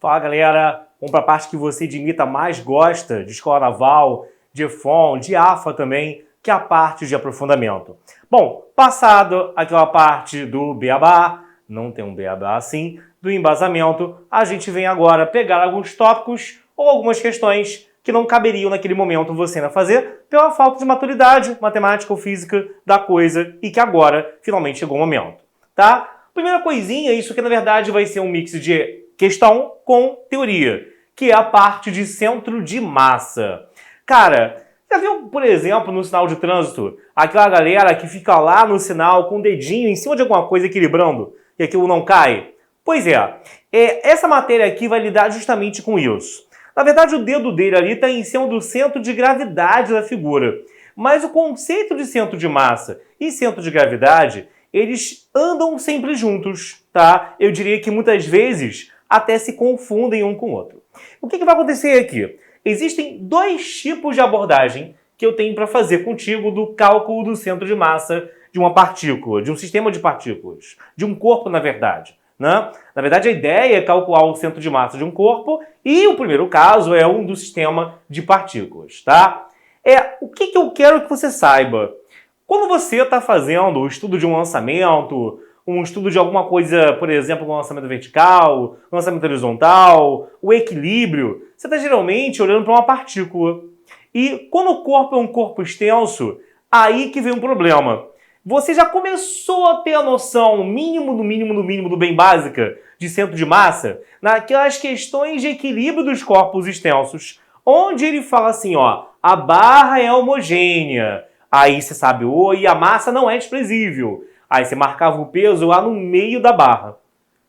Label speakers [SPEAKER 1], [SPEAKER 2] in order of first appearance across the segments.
[SPEAKER 1] Fala galera, vamos para a parte que você de IMITA mais gosta, de Escola Naval, de EFON, de AFA também, que é a parte de aprofundamento. Bom, passado aquela parte do beabá, não tem um beabá assim, do embasamento, a gente vem agora pegar alguns tópicos ou algumas questões que não caberiam naquele momento você ainda fazer pela falta de maturidade matemática ou física da coisa e que agora finalmente chegou o momento, tá? Primeira coisinha, isso aqui na verdade vai ser um mix de questão com teoria, que é a parte de centro de massa. Cara, já viu, por exemplo, no sinal de trânsito, aquela galera que fica lá no sinal com o dedinho em cima de alguma coisa equilibrando e aquilo não cai? Pois é, essa matéria aqui vai lidar justamente com isso. Na verdade, o dedo dele ali está em cima do centro de gravidade da figura. Mas o conceito de centro de massa e centro de gravidade, eles andam sempre juntos, tá? Eu diria que muitas vezes até se confundem um com o outro. O que vai acontecer aqui? Existem dois tipos de abordagem que eu tenho para fazer contigo do cálculo do centro de massa de uma partícula, de um sistema de partículas, de um corpo, na verdade. Né? Na verdade, a ideia é calcular o centro de massa de um corpo e o primeiro caso é um do sistema de partículas, tá? O que eu quero que você saiba? Quando você está fazendo o estudo de um lançamento, um estudo de alguma coisa, por exemplo, um lançamento vertical, um lançamento horizontal, o equilíbrio, você está geralmente olhando para uma partícula. E quando o corpo é um corpo extenso, aí que vem um problema. Você já começou a ter a noção mínimo do bem básica de centro de massa naquelas questões de equilíbrio dos corpos extensos, onde ele fala assim, ó, a barra é homogênea. Aí você sabe, e a massa não é desprezível. Aí você marcava o peso lá no meio da barra.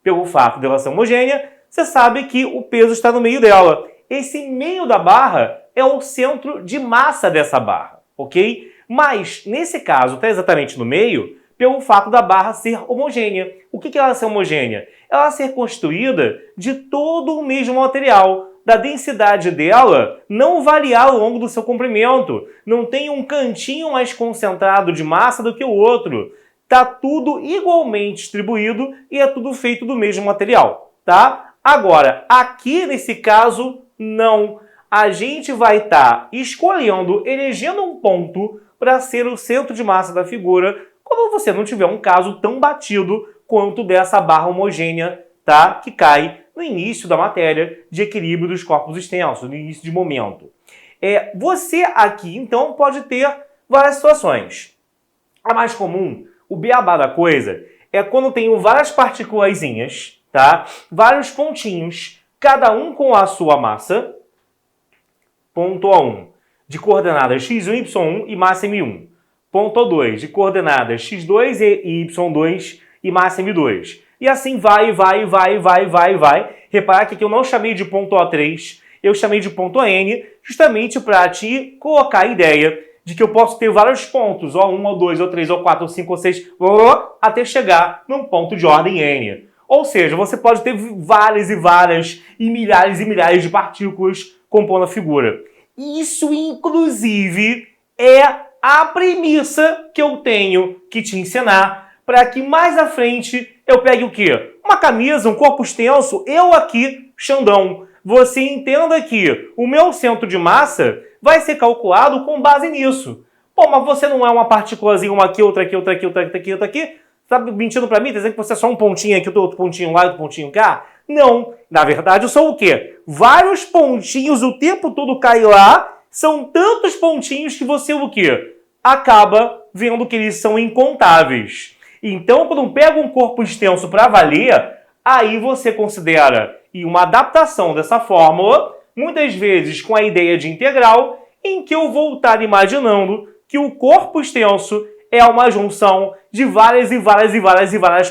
[SPEAKER 1] Pelo fato dela ser homogênea, você sabe que o peso está no meio dela. Esse meio da barra é o centro de massa dessa barra, ok? Mas, nesse caso, está exatamente no meio, pelo fato da barra ser homogênea. O que é ela ser homogênea? Ela ser construída de todo o mesmo material. Da densidade dela não variar ao longo do seu comprimento. Não tem um cantinho mais concentrado de massa do que o outro. Está tudo igualmente distribuído e é tudo feito do mesmo material, tá? Agora, aqui nesse caso, não. A gente vai estar elegendo um ponto para ser o centro de massa da figura quando você não tiver um caso tão batido quanto dessa barra homogênea, tá? Que cai no início da matéria de equilíbrio dos corpos extensos, no início de momento. Você aqui, então, pode ter várias situações. A mais comum, o beabá da coisa, é quando tenho várias partículazinhas, tá? Vários pontinhos, cada um com a sua massa, ponto A1, de coordenadas x1, y1 e massa m1. Ponto A2, de coordenadas x2 e y2 e massa m2. E assim vai. Reparar que aqui eu não chamei de ponto A3, eu chamei de ponto AN, justamente para te colocar a ideia de que eu posso ter vários pontos, O1, O2, O3, O4, O5, O6, até chegar num ponto de ordem N. Ou seja, você pode ter várias e milhares de partículas compondo a figura. Isso, inclusive, é a premissa que eu tenho que te ensinar para que mais à frente eu pegue o quê? Uma camisa, um corpo extenso, eu aqui, Xandão. Você entenda que o meu centro de massa vai ser calculado com base nisso. Pô, mas você não é uma partículazinha, uma aqui, outra aqui, outra aqui, outra aqui, outra aqui? Você tá mentindo para mim? Tá dizendo que você é só um pontinho aqui, outro pontinho lá, outro pontinho cá? Não. Na verdade, eu sou o quê? Vários pontinhos o tempo todo cai lá. São tantos pontinhos que você o quê? Acaba vendo que eles são incontáveis. Então, quando pega um corpo extenso para valer, aí você considera uma adaptação dessa fórmula, muitas vezes com a ideia de integral, em que eu vou estar imaginando que o corpo extenso é uma junção de várias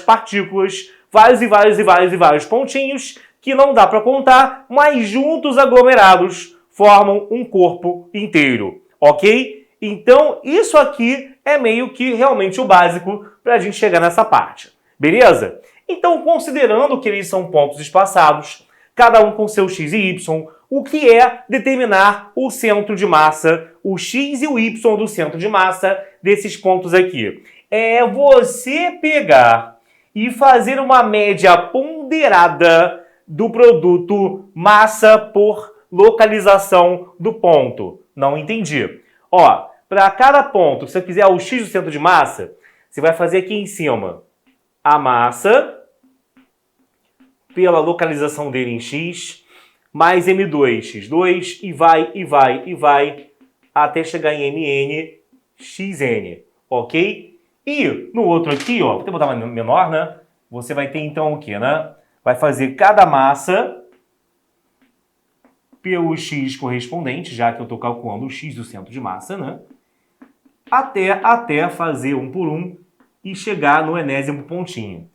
[SPEAKER 1] partículas, vários pontinhos que não dá para contar, mas juntos aglomerados formam um corpo inteiro, ok? Então, isso aqui é meio que realmente o básico para a gente chegar nessa parte, beleza? Então, considerando que eles são pontos espaçados, cada um com seu x e y, o que é determinar o centro de massa, o x e o y do centro de massa desses pontos aqui? É você pegar e fazer uma média ponderada do produto massa por localização do ponto. Não entendi. Ó, para cada ponto, se você quiser o x do centro de massa, você vai fazer aqui em cima a massa pela localização dele em x, mais m2, x2, e vai, até chegar em mn, xn, ok? E no outro aqui, ó, vou até botar menor, né? Você vai ter então o quê, né? Vai fazer cada massa pelo x correspondente, já que eu estou calculando o x do centro de massa, né? Até fazer um por um e chegar no enésimo pontinho.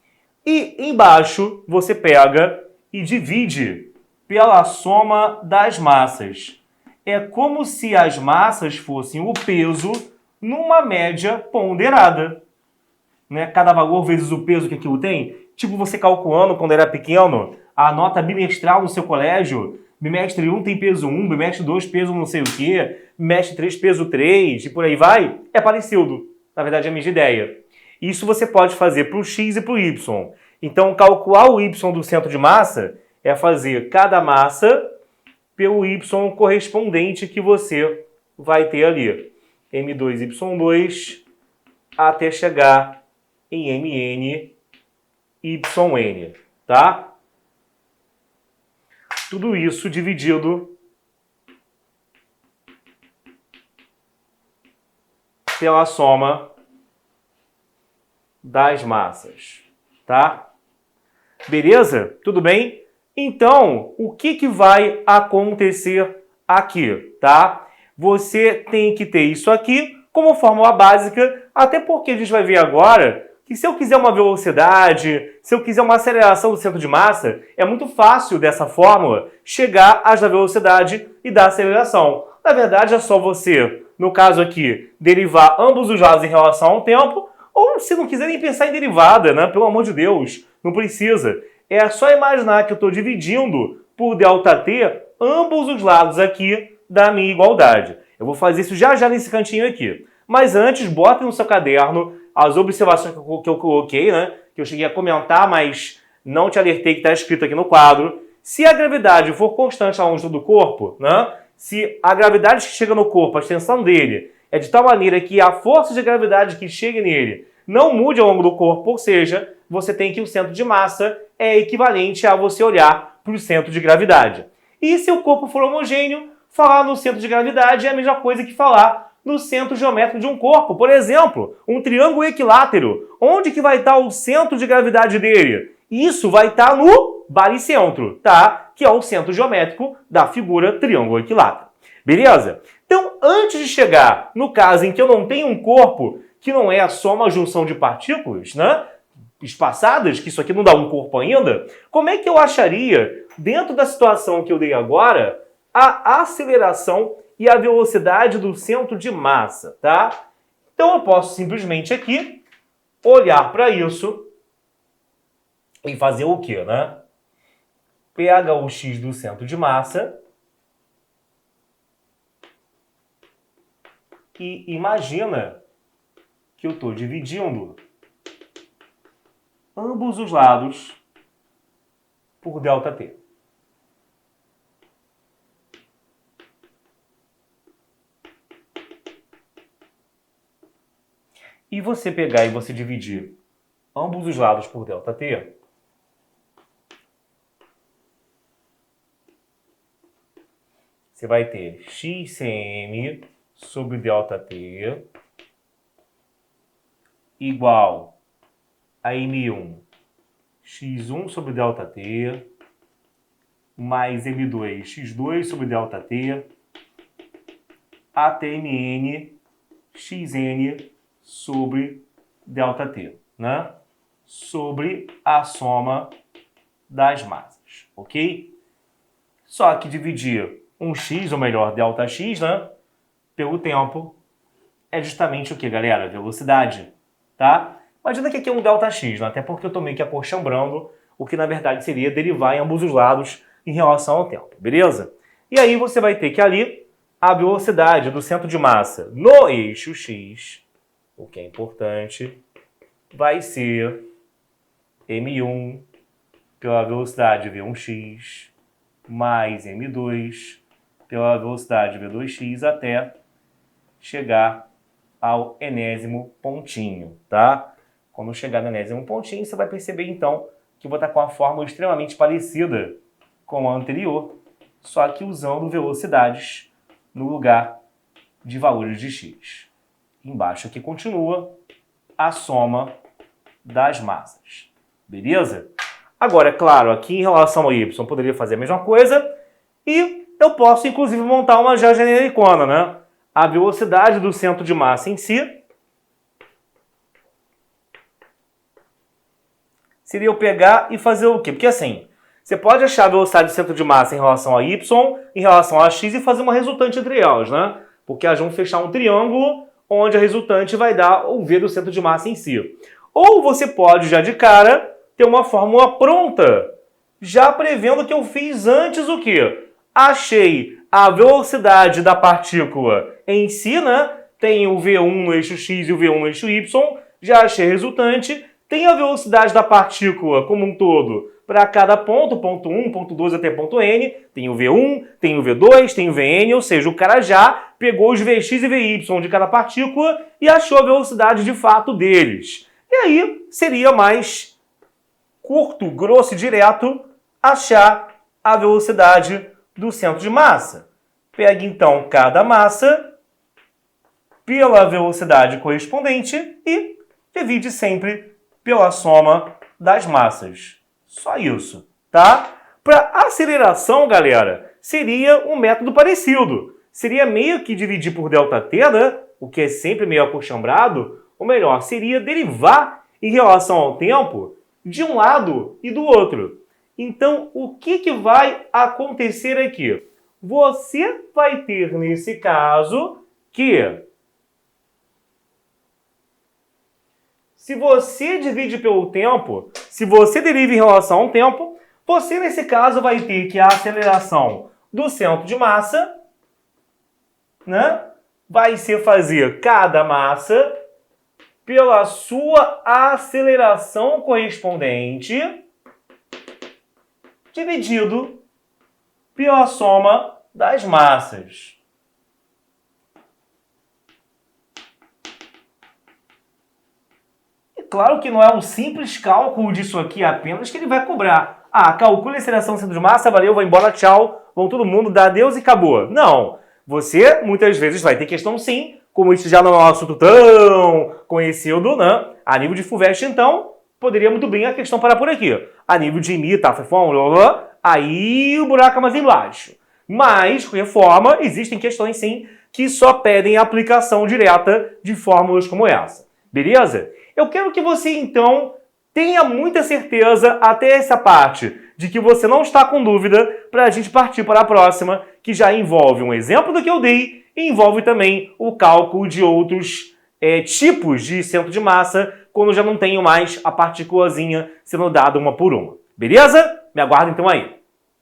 [SPEAKER 1] E embaixo você pega e divide pela soma das massas. É como se as massas fossem o peso numa média ponderada. Né? Cada valor vezes o peso que aquilo tem. Tipo você calculando quando era pequeno a nota bimestral no seu colégio. Bimestre 1 tem peso 1, bimestre 2 peso não sei o quê, bimestre 3 peso 3 e por aí vai. É parecido. Na verdade é a mesma ideia. Isso você pode fazer para o x e para o y. Então calcular o y do centro de massa é fazer cada massa pelo y correspondente que você vai ter ali. M2Y2 até chegar em Mn, Yn, tá? Tudo isso dividido pela soma das massas, tá? Beleza? Tudo bem? Então, o que vai acontecer aqui, tá? Você tem que ter isso aqui como fórmula básica, até porque a gente vai ver agora que se eu quiser uma velocidade, se eu quiser uma aceleração do centro de massa, é muito fácil dessa fórmula chegar às da velocidade e da aceleração. Na verdade, é só você, no caso aqui, derivar ambos os lados em relação ao tempo, ou se não quiser nem pensar em derivada, né? Pelo amor de Deus, não precisa. É só imaginar que eu estou dividindo por ΔT ambos os lados aqui da minha igualdade. Eu vou fazer isso já nesse cantinho aqui. Mas antes, bota no seu caderno as observações que eu coloquei, né? Que eu cheguei a comentar, mas não te alertei que está escrito aqui no quadro. Se a gravidade for constante ao longo do corpo, né? Se a gravidade que chega no corpo, a extensão dele, é de tal maneira que a força de gravidade que chega nele não mude ao longo do corpo, ou seja, você tem que o centro de massa é equivalente a você olhar para o centro de gravidade. E se o corpo for homogêneo, falar no centro de gravidade é a mesma coisa que falar no centro geométrico de um corpo. Por exemplo, um triângulo equilátero. Onde que vai estar o centro de gravidade dele? Isso vai estar no baricentro, tá? Que é o centro geométrico da figura triângulo equilátero. Beleza? Então, antes de chegar no caso em que eu não tenho um corpo que não é só uma junção de partículas, né? Espaçadas, que isso aqui não dá um corpo ainda, como é que eu acharia, dentro da situação que eu dei agora, a aceleração e a velocidade do centro de massa, tá? Então eu posso simplesmente aqui olhar para isso e fazer o quê, né? Pega o x do centro de massa e imagina que eu estou dividindo ambos os lados por ΔT. E você pegar e você dividir ambos os lados por ΔT, você vai ter xcm sobre ΔT igual a M1 x1 sobre ΔT mais M2 x2 sobre ΔT até Mn xn sobre ΔT, né? Sobre a soma das massas, ok? Só que dividir um x, ou melhor, Δx, né? Pelo tempo, é justamente o que, galera? Velocidade, tá? Imagina que aqui é um Δx, né? Até porque eu estou meio que acostumbrando o que na verdade seria derivar em ambos os lados em relação ao tempo, beleza? E aí você vai ter que ali a velocidade do centro de massa no eixo x, o que é importante, vai ser M1 pela velocidade v1x mais m2 pela velocidade v2x até chegar ao enésimo pontinho, tá? Quando chegar no enésimo pontinho, você vai perceber, então, que eu vou estar com uma fórmula extremamente parecida com a anterior, só que usando velocidades no lugar de valores de x. Embaixo aqui continua a soma das massas. Beleza? Agora, é claro, aqui em relação ao y, poderia fazer a mesma coisa e eu posso, inclusive, montar uma já genericona, né? A velocidade do centro de massa em si seria eu pegar e fazer o quê? Porque assim, você pode achar a velocidade do centro de massa em relação a y, em relação a x e fazer uma resultante entre elas, né? Porque elas vão fechar um triângulo onde a resultante vai dar o v do centro de massa em si. Ou você pode, já de cara, ter uma fórmula pronta, já prevendo que eu fiz antes o quê? Achei a velocidade da partícula em si, né? Tem o v1 no eixo x e o v1 no eixo y, já achei a resultante. Tem a velocidade da partícula como um todo para cada ponto, ponto 1, ponto 2 até ponto n. Tem o v1, tem o v2, tem o vn, ou seja, o cara já pegou os vx e vy de cada partícula e achou a velocidade de fato deles. E aí seria mais curto, grosso e direto achar a velocidade do centro de massa. Pega então cada massa pela velocidade correspondente e divide sempre pela soma das massas. Só isso, tá? Para aceleração, galera, seria um método parecido. Seria meio que dividir por ΔT, né? O que é sempre meio acostumbrado. Ou melhor, seria derivar em relação ao tempo de um lado e do outro. Então, o que vai acontecer aqui? Você vai ter, nesse caso, que se você divide pelo tempo, se você deriva em relação ao tempo, você, nesse caso, vai ter que a aceleração do centro de massa, né, vai ser fazer cada massa pela sua aceleração correspondente dividido pela soma das massas. E claro que não é um simples cálculo disso aqui apenas que ele vai cobrar. Ah, calcule a aceleração do centro de massa, valeu, vai embora, tchau, vão todo mundo, dá adeus e acabou. Não. Você, muitas vezes, vai ter questão sim, como isso já não é um assunto tão conhecido, né? A nível de FUVEST, então, poderia muito bem a questão parar por aqui. A nível de IMI, TAFEFOM, aí o buraco é mais embaixo. Mas, com reforma, existem questões sim que só pedem aplicação direta de fórmulas como essa. Beleza? Eu quero que você, então, tenha muita certeza até essa parte de que você não está com dúvida para a gente partir para a próxima, que já envolve um exemplo do que eu dei e envolve também o cálculo de outros tipos de centro de massa, quando já não tenho mais a partículazinha sendo dada uma por uma. Beleza? Me aguarda então aí.